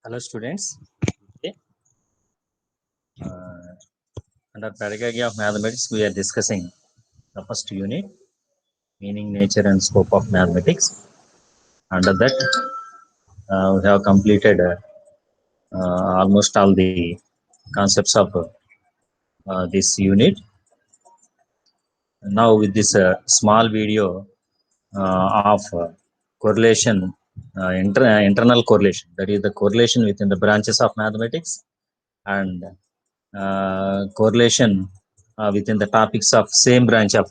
Hello students. Okay. Uh, Under pedagogy of mathematics, we are discussing the first unit, meaning, nature, and scope of mathematics. Under that, we have completed almost all the concepts of this unit. Now, with this small video of correlation, internal correlation, that is the correlation within the branches of mathematics, and correlation within the topics of same branch of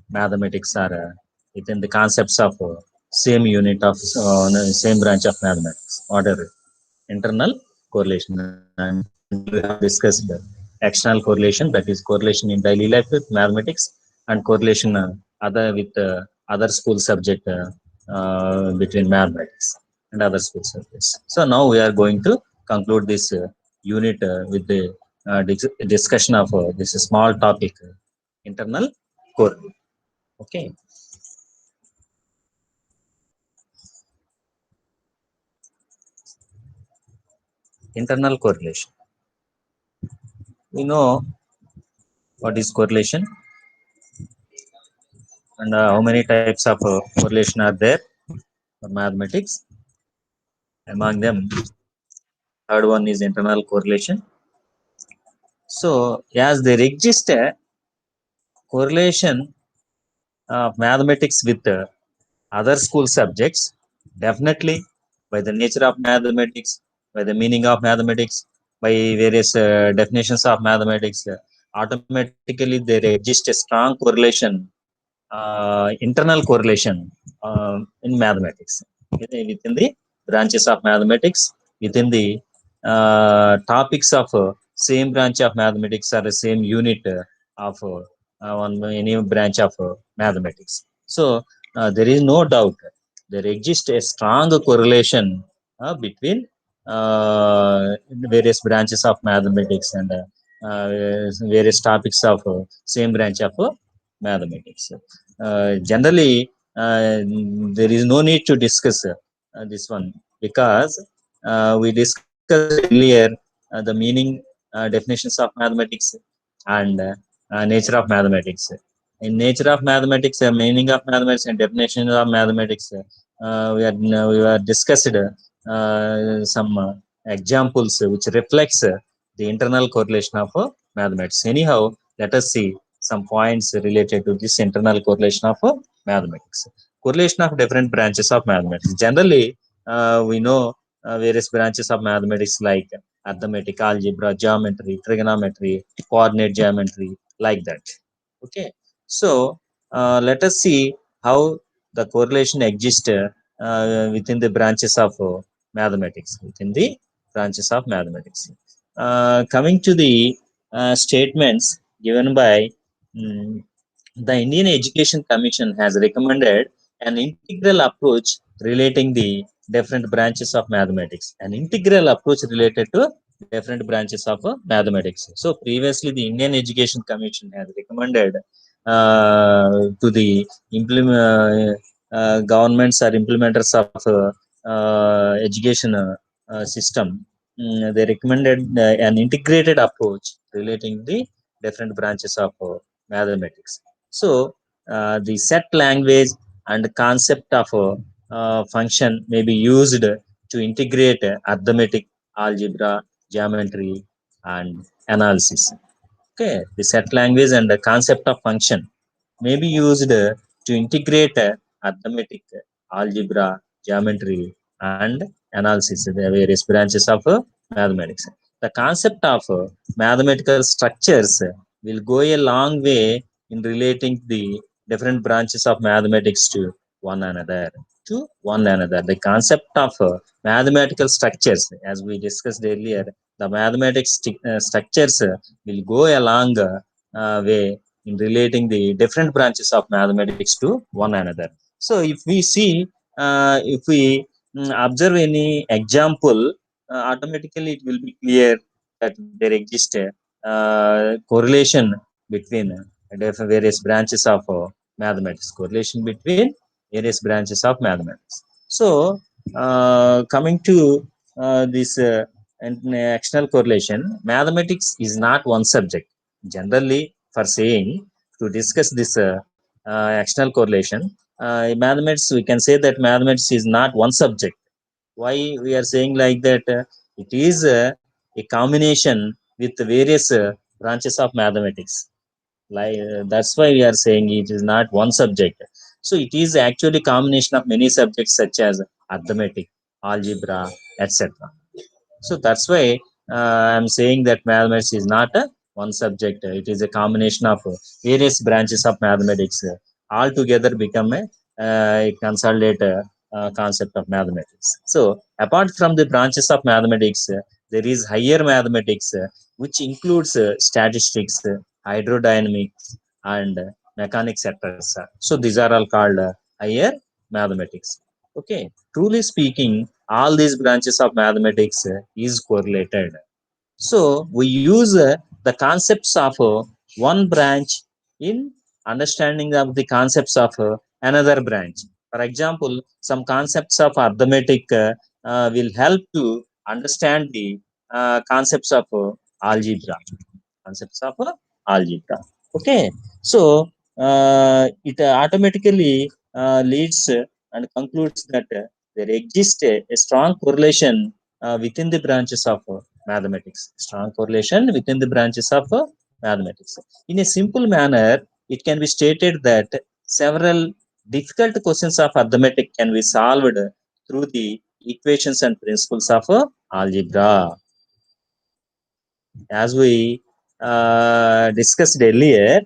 mathematics, or within the concepts of same unit of same branch of mathematics. Order internal correlation, and we have discussed external correlation, that is correlation in daily life with mathematics, and correlation other with other school subject between mathematics and other school subjects. So now we are going to conclude this unit with the discussion of this small topic, internal correlation. Okay. Internal correlation. We know what is correlation, and how many types of correlation are there for mathematics. Among them, third one is internal correlation. So, as there exists a correlation of mathematics with other school subjects, definitely by the nature of mathematics, by the meaning of mathematics, by various definitions of mathematics, automatically there exists a strong correlation, internal correlation in mathematics within the branches of mathematics, within the topics of same branch of mathematics or the same unit of on any branch of mathematics. So there is no doubt there exists a strong correlation between various branches of mathematics and various topics of same branch of mathematics. Generally, there is no need to discuss this one, because we discussed earlier the meaning, definitions of mathematics, and nature of mathematics. In nature of mathematics, meaning of mathematics, and definition of mathematics, we are discussed some examples which reflects the internal correlation of mathematics. Anyhow, let us see some points related to this internal correlation of mathematics. Correlation of different branches of mathematics. Generally, we know various branches of mathematics like arithmetic, algebra, geometry, trigonometry, coordinate geometry, like that. Okay. So let us see how the correlation exists within the branches of mathematics. Within the branches of mathematics. Coming to the statements given by the Indian Education Commission has recommended an integral approach relating the different branches of mathematics. An integral approach related to different branches of mathematics. So previously, the Indian Education Commission has recommended to the governments or implementers of education system. They recommended an integrated approach relating the different branches of mathematics. So, the set language and concept of function may be used to integrate arithmetic, algebra, geometry, and analysis. Okay, the set language and the concept of function may be used to integrate arithmetic, algebra, geometry, and analysis, the various branches of mathematics. The concept of mathematical structures will go a long way in relating the different branches of mathematics to one another. The concept of mathematical structures, as we discussed earlier, the mathematics structures will go a long way in relating the different branches of mathematics to one another. So, if we see, if we observe any example, automatically it will be clear that there exists a correlation between various branches of mathematics. Correlation between various branches of mathematics. So, coming to this and external correlation, mathematics is not one subject. Generally, for saying to discuss this external correlation, mathematics, we can say that mathematics is not one subject. Why we are saying like that? It is a combination with various branches of mathematics. Like that's why we are saying it is not one subject. So it is actually combination of many subjects such as arithmetic, algebra, etc. So that's why I'm saying that mathematics is not a one subject. It is a combination of various branches of mathematics. All together become a consolidated concept of mathematics. So apart from the branches of mathematics, there is higher mathematics, which includes statistics, hydrodynamics, and mechanics, etc. So these are all called higher mathematics. Okay, truly speaking, all these branches of mathematics is correlated. So we use the concepts of one branch in understanding of the concepts of another branch. For example, some concepts of arithmetic will help to understand the concepts of algebra. Concepts of algebra. Okay, so it automatically leads and concludes that there exists a strong correlation within the branches of mathematics. Strong correlation within the branches of mathematics. In a simple manner, it can be stated that several difficult questions of arithmetic can be solved through the equations and principles of algebra. As we discussed earlier,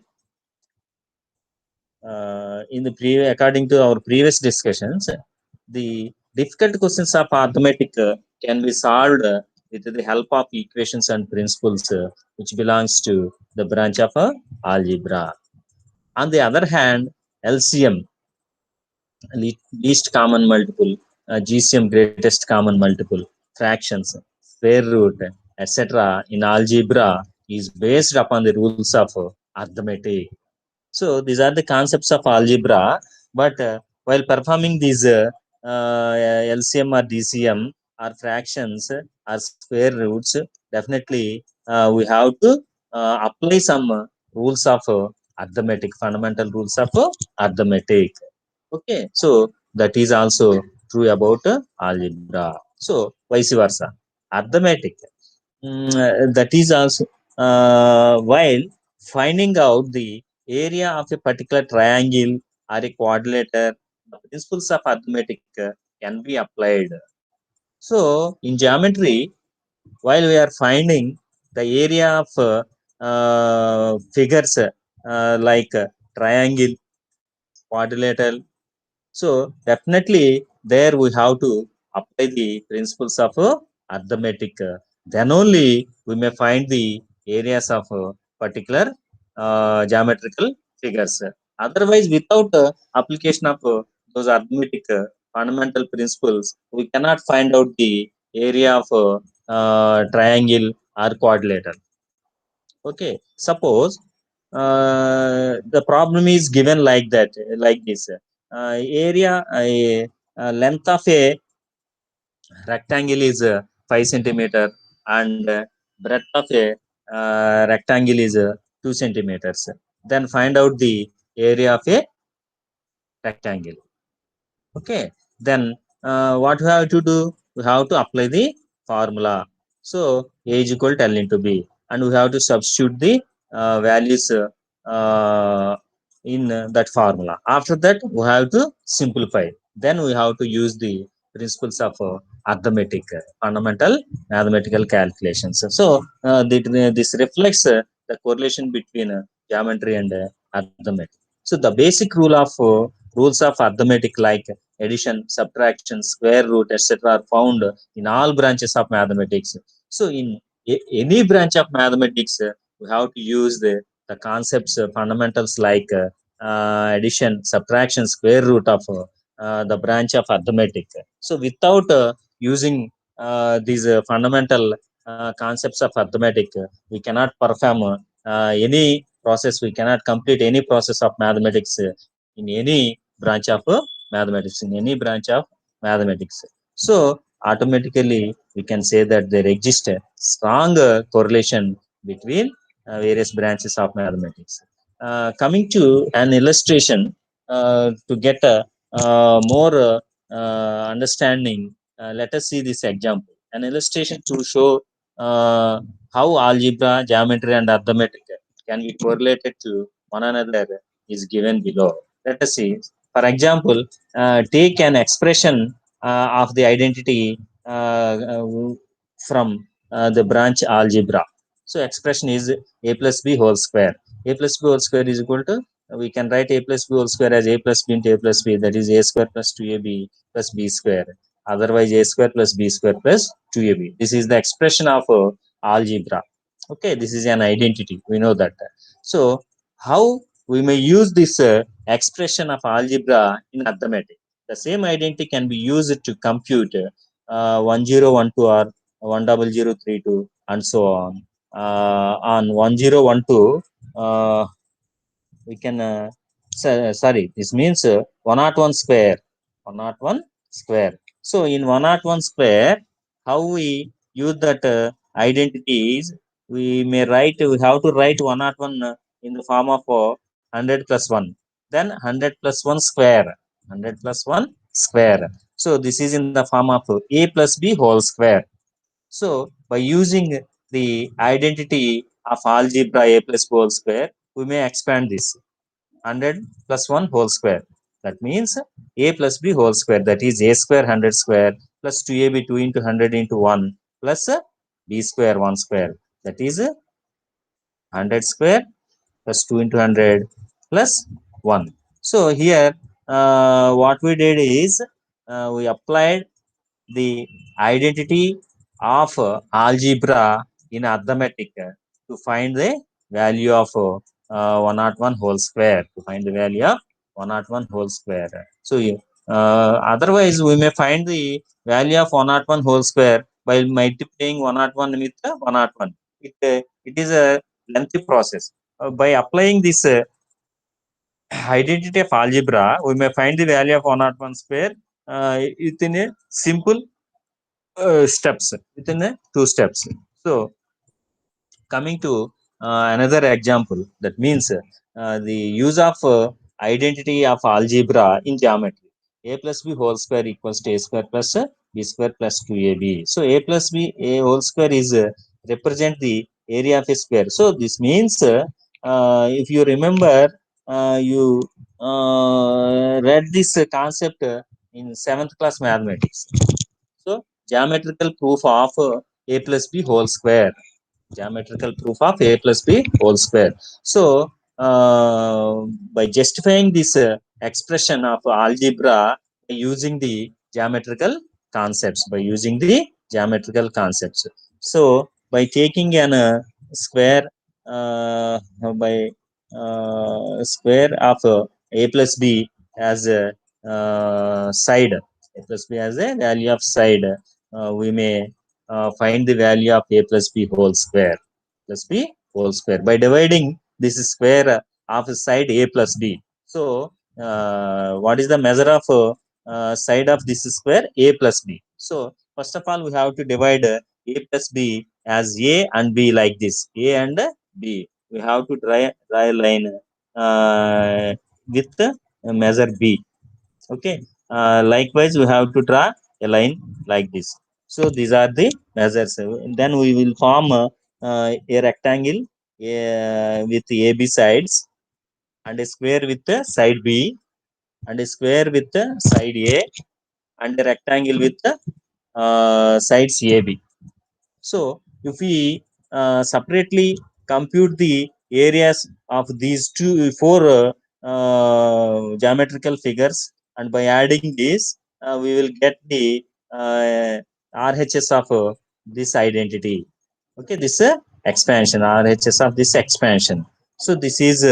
in the according to our previous discussions, the difficult questions of arithmetic can be solved with the help of equations and principles, which belongs to the branch of algebra. On the other hand, LCM, least common multiple, GCM, greatest common multiple, fractions, square root, etc. in algebra is based upon the rules of arithmetic. So these are the concepts of algebra. But while performing these LCM or DCM or fractions or square roots, definitely we have to apply some rules of arithmetic, fundamental rules of arithmetic. Okay, so that is also true about algebra. So vice versa, arithmetic, that is also while finding out the area of a particular triangle or a quadrilateral, the principles of arithmetic can be applied. So in geometry, while we are finding the area of figures like triangle, quadrilateral, so definitely there we have to apply the principles of arithmetic. Then only we may find the areas of particular geometrical figures. Otherwise, without application of those arithmetic fundamental principles, we cannot find out the area of triangle or quadrilateral. Okay, suppose the problem is given like that, like this. Area, length of a rectangle is 5 centimeter, and breadth of a rectangle is 2 centimeters. Then find out the area of a rectangle. Okay, then what we have to do, we have to apply the formula. So a is equal to L into B, and we have to substitute the values uh, in that formula. After that, we have to simplify. Then we have to use the principles of arithmetic, fundamental mathematical calculations. So this reflects the correlation between geometry and arithmetic. So the basic rule of rules of arithmetic like addition, subtraction, square root, etc. are found in all branches of mathematics. So in any branch of mathematics, we have to use the concepts, fundamentals like addition, subtraction, square root of the branch of arithmetic. So without using these fundamental concepts of arithmetic, we cannot perform any process, we cannot complete any process of mathematics in any branch of mathematics, in any branch of mathematics. So automatically we can say that there exists a strong correlation between various branches of mathematics. Coming to an illustration to get a more understanding, let us see this example. An illustration to show how algebra, geometry, and arithmetic can be correlated to one another is given below. Let us see. For example, take an expression of the identity from the branch algebra. So expression is a plus b whole square. A plus b whole square is equal to, we can write a plus b whole square as a plus b into a plus b, that is a square plus 2ab plus b square. Otherwise, a square plus b square plus 2ab. This is the expression of algebra. Okay, this is an identity. We know that. So, how we may use this expression of algebra in arithmetic? The same identity can be used to compute 1012 or 10032 and so on. On 1012, we can sorry, this means 101 square, 101 square. So in 101 square, how we use that identities, we may write, we have to write 101 in the form of 100 plus 1, then 100 plus 1 square, 100 plus 1 square. So this is in the form of a plus b whole square. So by using the identity of algebra a plus b whole square, we may expand this 100 plus 1 whole square. That means a plus b whole square, that is a square 100 square plus 2ab 2 into 100 into 1 plus b square 1 square, that is 100 square plus 2 into 100 plus 1. So here what we did is we applied the identity of algebra in arithmetic to find the value of 101 whole square, to find the value of 101 whole square. So otherwise we may find the value of 101 whole square by multiplying 101 with 101. It is a lengthy process. By applying this identity of algebra, we may find the value of 101 square within a simple steps, within 2 steps. So coming to another example, that means the use of identity of algebra in geometry. A plus b whole square equals to a square plus b square plus 2ab. So a plus b, a whole square is represent the area of a square. So this means if you remember, you read this concept in 7th class mathematics. So geometrical proof of a plus b whole square, geometrical proof of a plus b whole square. So by justifying this expression of algebra by using the geometrical concepts, by using the geometrical concepts. So by taking an square, by square of a plus b as a side, a plus b as a value of side, we may find the value of a plus b whole square, plus b whole square by dividing this square of side a plus b. So what is the measure of side of this square? A plus b. So first of all we have to divide a plus b as a and b, like this, a and b. We have to draw a line with measure b. Okay, likewise we have to draw a line like this. So these are the measures. Then we will form a rectangle with ab sides, and a square with side b, and a square with side a, and a rectangle with sides ab. So if we separately compute the areas of these four geometrical figures, and by adding this, we will get the RHS of this identity. Okay, this expansion, RHS of this expansion. So this is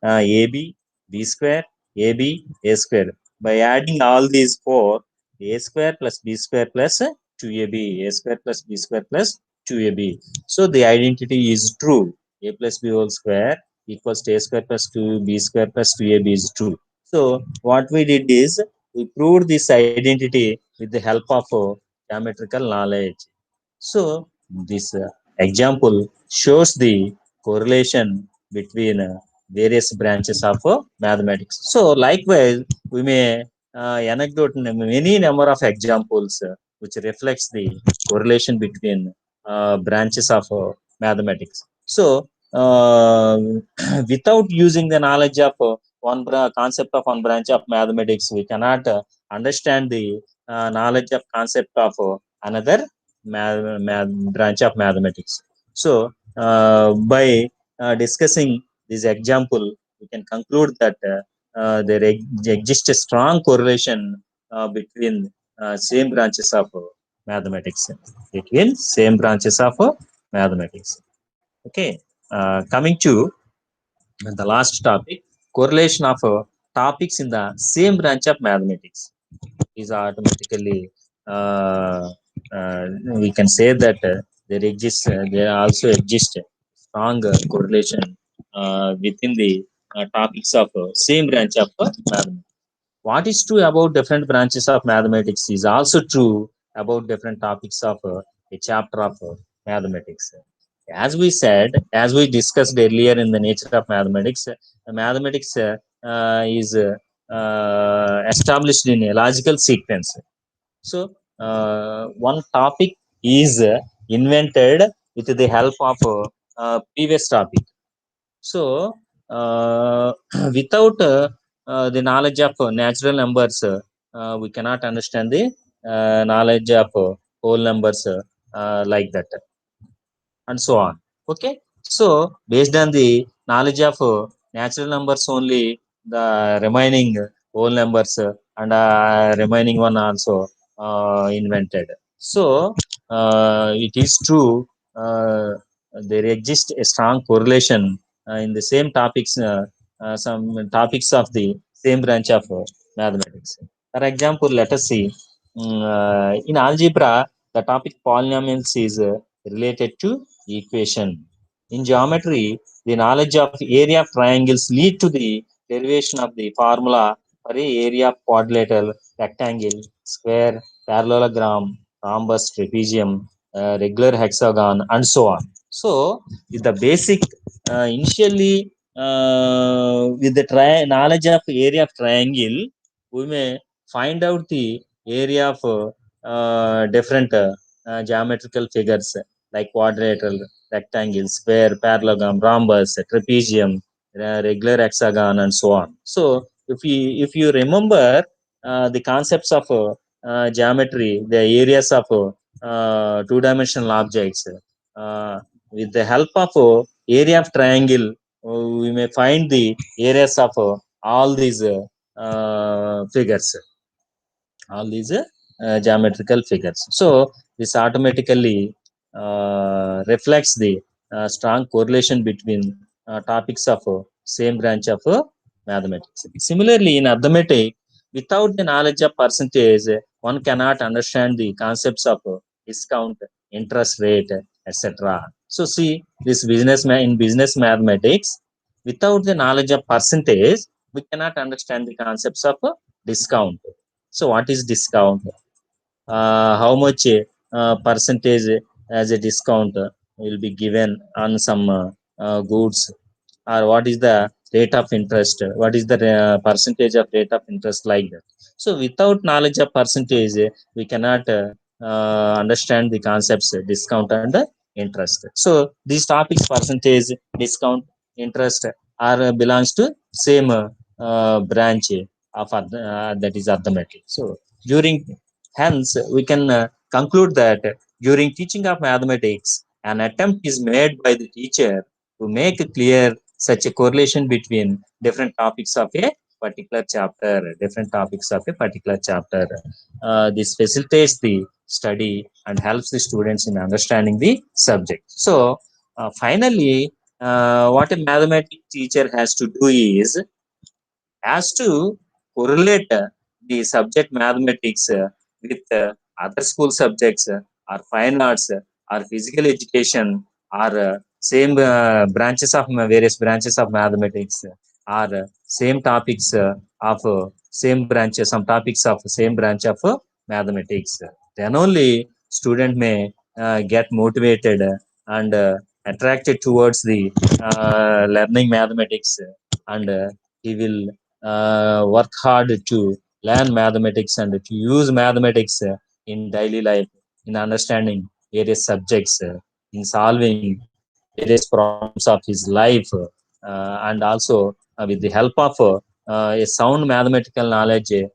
AB, B square, AB, A square. By adding all these four, A square plus B square plus 2AB, A square plus B square plus 2AB. So the identity is true. A plus B whole square equals to A square plus 2B square plus 2AB is true. So what we did is we proved this identity with the help of geometrical knowledge. So this example shows the correlation between various branches of mathematics. So likewise, we may anecdote many number of examples which reflects the correlation between branches of mathematics. So uh, without using the knowledge of concept of one branch of mathematics, we cannot understand the knowledge of concept of another branch of mathematics. So by discussing this example, we can conclude that there exists a strong correlation between same branches of mathematics. Between same branches of mathematics. Okay. Coming to the last topic, correlation of topics in the same branch of mathematics is automatically uh, uh, we can say that there also exists a strong correlation within the topics of same branch of mathematics. What is true about different branches of mathematics is also true about different topics of a chapter of mathematics. As we said, as we discussed earlier in the nature of mathematics, mathematics is established in a logical sequence. So one topic is invented with the help of previous topic. So without the knowledge of natural numbers, we cannot understand the knowledge of whole numbers like that, and so on. Okay. So based on the knowledge of natural numbers only, the remaining whole numbers and remaining one also invented. So it is true, uh, there exists a strong correlation in the same topics, some topics of the same branch of mathematics. For example, let us see, in algebra, the topic polynomials is related to equation. In geometry, the knowledge of area of triangles lead to the derivation of the formula for a area of quadrilateral, rectangle, square, parallelogram, rhombus, trapezium, regular hexagon, and so on. So, with the basic initially with the knowledge of area of triangle, we may find out the area of different geometrical figures like quadrilateral, rectangle, square, parallelogram, rhombus, trapezium, regular hexagon, and so on. So, if you remember the concepts of geometry, the areas of two-dimensional objects, uh, with the help of area of triangle, we may find the areas of all these figures, all these geometrical figures. So this automatically reflects the strong correlation between topics of same branch of mathematics. Similarly, in arithmetic, without the knowledge of percentage, one cannot understand the concepts of discount, interest rate, etc. So see, this in business mathematics, without the knowledge of percentage, we cannot understand the concepts of discount. So what is discount? How much percentage as a discount will be given on some goods, or what is the rate of interest, what is the percentage of rate of interest, like that. So without knowledge of percentage, we cannot understand the concepts discount and interest. So these topics, percentage, discount, interest, are belongs to same branch of that is arithmetic. So during hence we can conclude that during teaching of mathematics, an attempt is made by the teacher to make clear such a correlation between different topics of a particular chapter, different topics of a particular chapter. This facilitates the study and helps the students in understanding the subject. So finally, what a mathematics teacher has to do is has to correlate the subject mathematics with other school subjects, or fine arts, or physical education, or same branches of various branches of mathematics, or same topics of same branches, some topics of same branch of mathematics. Then only student may get motivated and attracted towards the learning mathematics, and he will work hard to learn mathematics and to use mathematics in daily life, in understanding various subjects, in solving various problems of his life, and also with the help of a sound mathematical knowledge, he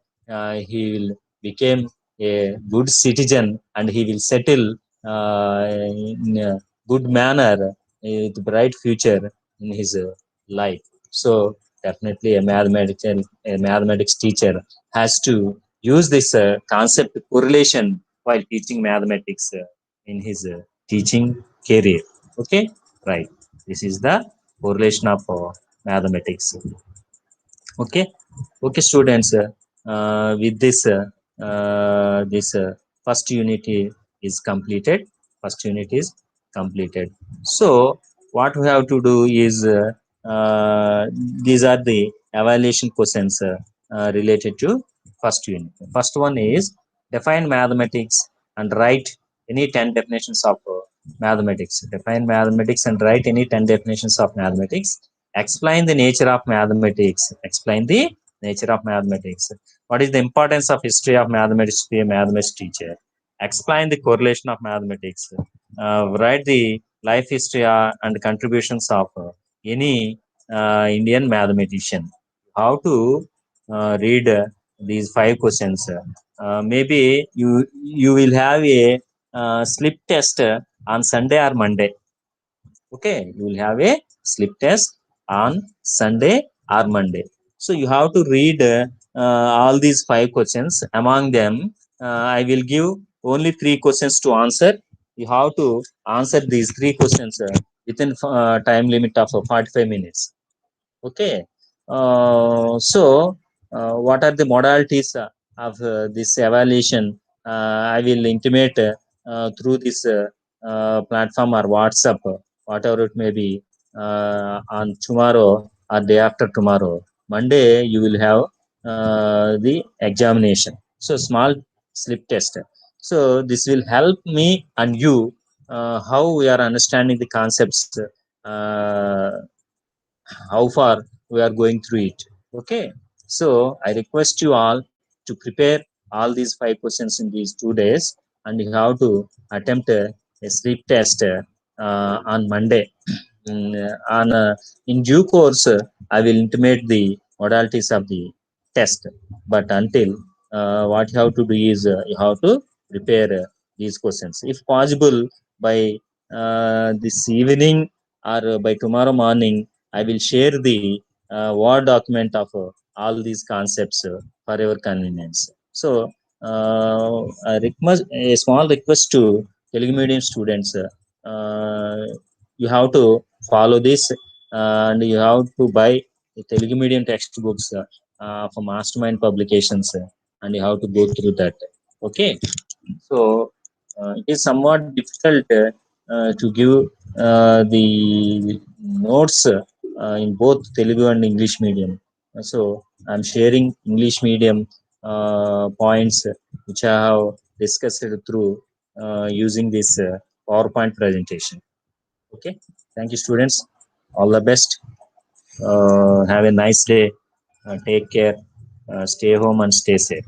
will become a good citizen, and he will settle in a good manner with bright future in his life. So definitely a mathematics teacher has to use this concept correlation while teaching mathematics in his teaching career. Okay, right. This is the correlation of mathematics. Okay, okay, students. With this, this first unit is completed. First unit is completed. So what we have to do is these are the evaluation questions related to first unit. First one is define mathematics and write any 10 definitions of mathematics. Define mathematics and write any 10 definitions of mathematics. Explain the nature of mathematics. Explain the nature of mathematics. What is the importance of history of mathematics to a mathematics teacher? Explain the correlation of mathematics. Write the life history and contributions of any Indian mathematician. How to read these five questions? Maybe you will have a slip test on Sunday or Monday. Okay, you will have a slip test on Sunday or Monday. So you have to read all these five questions. Among them, I will give only three questions to answer. You have to answer these three questions within time limit of 45 minutes. Okay. So what are the modalities of this evaluation? I will intimate through this platform or WhatsApp, whatever it may be, on tomorrow or day after tomorrow. Monday, you will have the examination. So, small slip test. So, this will help me and you how we are understanding the concepts. Uh, how far we are going through it. Okay, so I request you all to prepare all these five questions in these 2 days, and you have to attempt a sleep test on Monday. On In due course, I will intimate the modalities of the test. But until what you have to do is you have to prepare these questions. If possible, by this evening or by tomorrow morning, I will share the Word document of all these concepts for your convenience. So, a small request to Telugu medium students. Uh, you have to follow this, and you have to buy the Telugu medium textbooks for Mastermind Publications, and you have to go through that. Okay, so it is somewhat difficult to give the notes in both Telugu and English medium. So I'm sharing English medium points which I have discussed through using this PowerPoint presentation. Okay, thank you, students. All the best. Have a nice day. Take care. Stay home and stay safe.